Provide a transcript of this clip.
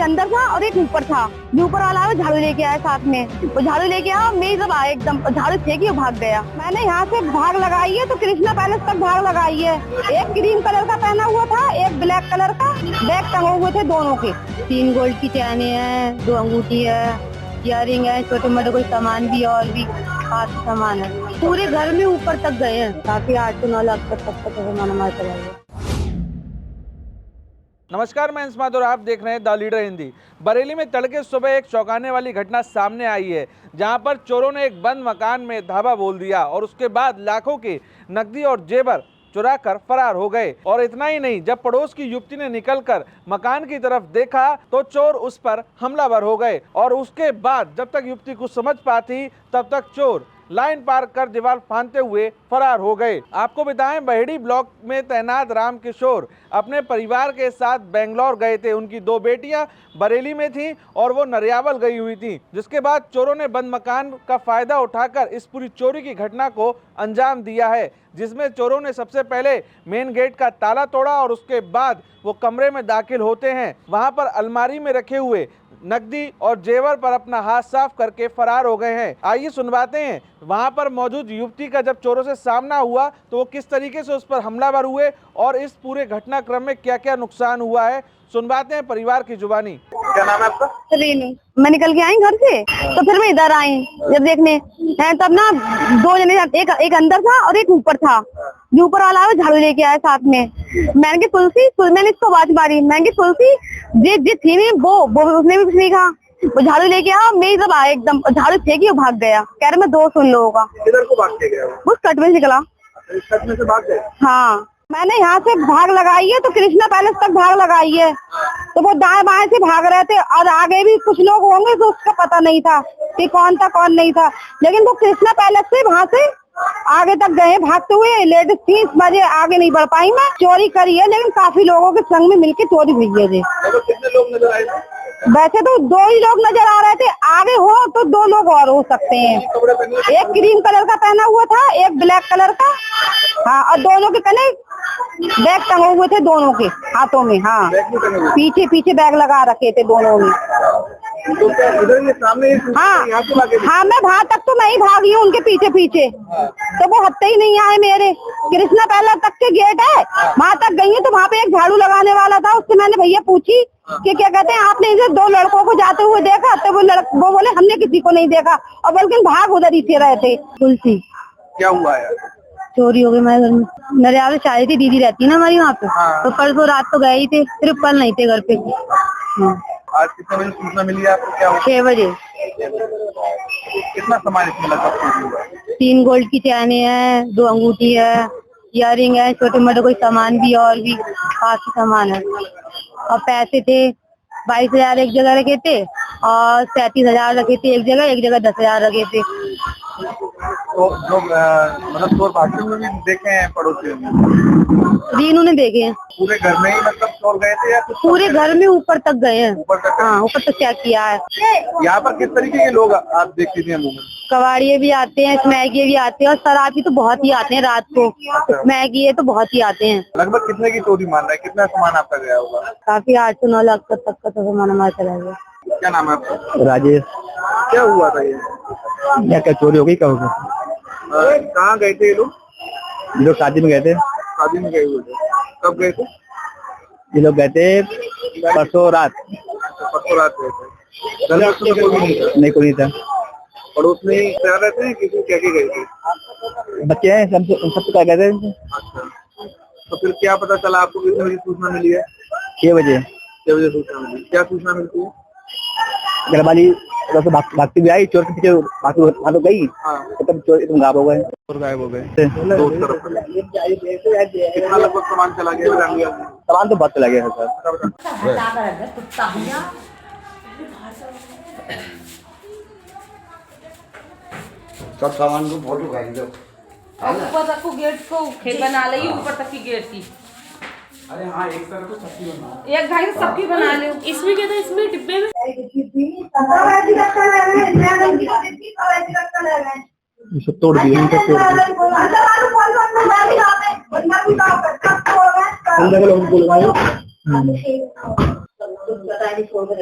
अंदर था और एक ऊपर था। जो ऊपर वाला है झाड़ू लेके आया साथ में, वो झाड़ू लेके आया, मेरी तरफ आया एकदम, झाड़ू फेंकी और भाग गया। मैंने यहाँ से भाग लगाई है तो कृष्णा पैलेस तक भाग लगाई है। एक क्रीम कलर का पहना हुआ था, एक ब्लैक कलर का, बैग टंगे हुए थे दोनों के। 3 गोल्ड की चैने हैं, 2 अंगूठी है, इयरिंग है, छोटे मोटे कोई सामान भी और भी खास सामान है। पूरे घर में ऊपर तक गए हैं, काफी 8 से 9 लाख तक सामान चला गया। नमस्कार, मैं इंस माथुर, आप देख रहे हैं द लीडर हिंदी। बरेली में तड़के सुबह एक चौंकाने वाली घटना सामने आई है, जहां पर चोरों ने एक बंद मकान में धावा बोल दिया और उसके बाद लाखों की नकदी और जेवर चुरा कर फरार हो गए। और इतना ही नहीं, जब पड़ोस की युवती ने निकलकर मकान की तरफ देखा तो चोर उस पर हमलावर हो गए। और उसके बाद जब तक युवती कुछ समझ पाती तब तक चोर लाइन पार कर दीवार फांदते हुए फरार हो गए। आपको बताएं, बहेड़ी ब्लॉक में तैनात राम किशोर अपने परिवार के साथ बेंगलोर गए थे। उनकी 2 बेटियां बरेली में थीं और वो नरियावल गई हुई थी। जिसके बाद चोरों ने बंद मकान का फायदा उठाकर इस पूरी चोरी की घटना को अंजाम दिया है, जिसमें चोरों ने सबसे पहले मेन गेट का ताला तोड़ा और उसके बाद वो कमरे में दाखिल होते हैं। वहां पर अलमारी में रखे हुए नकदी और जेवर पर अपना हाथ साफ करके फरार हो गए हैं। आइए सुनवाते हैं वहां पर मौजूद युवती का जब चोरों से सामना हुआ तो वो किस तरीके से उस पर हमलावर हुए और इस पूरे घटनाक्रम में क्या क्या नुकसान हुआ है। सुनवाते हैं परिवार की जुबानी। क्या नाम है आपका? रेनू। मैं निकल के आई घर से तो फिर मैं इधर आई जब देखने है, तब ना 2 जने, एक अंदर था और एक ऊपर था। जो ऊपर वाला है झाड़ू लेके आया साथ में। मैंने की तुलसी, मैंने इसको आवाज मारी, मैंने की तुलसी जी थी नहीं, वो उसने भी कुछ नहीं कहा। वो झाड़ू लेके आया, मेरी तरफ आया एकदम, झाड़ू फेंकी और भाग गया। कह रहे मैं दोस्त उन लोगों का। किधर को भाग के गया? उस कट में निकला। कट में से भाग गए? हाँ, मैंने यहाँ से भाग लगाई है तो कृष्णा पैलेस तक भाग लगाई है। तो वो दाएं बाएं से भाग रहे थे और आगे भी कुछ लोग होंगे तो उसका पता नहीं था कि कौन था कौन नहीं था। लेकिन वो कृष्णा पैलेस से वहाँ से आगे तक गए भागते हुए। लेडीज थी, इस वजह आगे नहीं बढ़ पाई। मैं चोरी करी है लेकिन काफी लोगों के संग में मिलकर चोरी हुई है। कितने लोग नजर आए थे? वैसे तो 2 ही लोग नजर आ रहे थे, आगे हो तो 2 लोग और हो सकते हैं। एक क्रीम कलर का पहना हुआ था, एक ब्लैक कलर का। हाँ, और दोनों के कने बैग टंगे हुए थे दोनों के हाथों में। हाँ, पीछे बैग लगा रखे थे दोनों में। तो इधर सामने हाँ, मैं वहाँ तक तो मैं ही भागी हूँ उनके पीछे। तो वो हटते ही नहीं आए मेरे। कृष्णा पैलेस तक के गेट है, वहाँ तक गई है तो वहाँ पे एक झाड़ू लगाने वाला था। उससे मैंने भैया पूछी कि क्या कहते हैं, आपने इधर 2 लड़कों को जाते हुए देखा? तो वो बोले हमने किसी को नहीं देखा, और बल्कि भाग उधर ही से रहे थे। तुलसी, क्या हुआ यार? चोरी हो गई हमारे घर में। नरियावल से आई थी, दीदी रहती है ना हमारी वहाँ पे। तो परसों रात तो गए ही थे, सिर्फ कल नहीं थे घर पे। आज कितने बजे सूचना मिली आपको? क्या हुआ? 6 बजे। कितना सामान इसमें लगा? 3 गोल्ड की चैने हैं, 2 अंगूठी है, इयरिंग है, छोटे मोटे कोई सामान भी और भी खास सामान है। और पैसे थे 22,000 एक जगह रखे थे और 37,000 रखे थे एक जगह 10,000 रखे थे। तो जो मतलब चोर भागते हुए भी देखे हैं पड़ोसियों ने? रीनू ने देखे हैं। पूरे घर में ही मतलब चोर गए थे या कुछ? पूरे घर में ऊपर तक गए हैं। ऊपर तक? हाँ, ऊपर तक चेक किया है। यहाँ पर किस तरीके के लोग आप देखती थी? कबाड़िए भी आते हैं, स्मैगिए भी आते हैं और शराबी तो बहुत ही आते हैं रात को। स्मैगिए तो बहुत ही आते हैं। लगभग कितने की चोरी मान रहा है? कितना सामान आपका गया होगा? काफी 8 से 9 लाख तक का तो सामान हमारा चला गया। क्या नाम है आपका? राजेश। क्या हुआ था ये? क्या चोरी हो गई? क्या होगा? कहाँ गए थे ये लोग? ये लोग शादी में गए थे। शादी में गए हुए थे? कब गए थे? ये लोग गए थे परसों रात। परसों रात गए थे। घर में कोई नहीं था? नहीं, कोई नहीं था। पड़ोस में ही रहते हैं? किसी क्या गए थे? बच्चे हैं, सब क्या गए थे। अच्छा, तो फिर क्या पता चला आपको? कितने बजे सूचना मिली है? 6 बजे। 6 बजे सूचना मिली। क्या सूचना मिलती है? घर वाली भागती भी आई, चोर के पीछे भाग गई। तो तब चोर एकदम गायब हो गए। चोर गायब हो गए। कितना लगभग सामान चला गया? सामान तो बहुत चला गया है सर। सब सामान को फोटो खाई दो। ऊपर तक को गेट को बना ली, ऊपर तक की गेट की। अरे हाँ, एक तरह तो सबकी बना, एक भाई सबकी बना ले। इसमें क्या था? इसमें डिब्बे में सब तोड़ दिए। अंदर के लोग छोड़ कर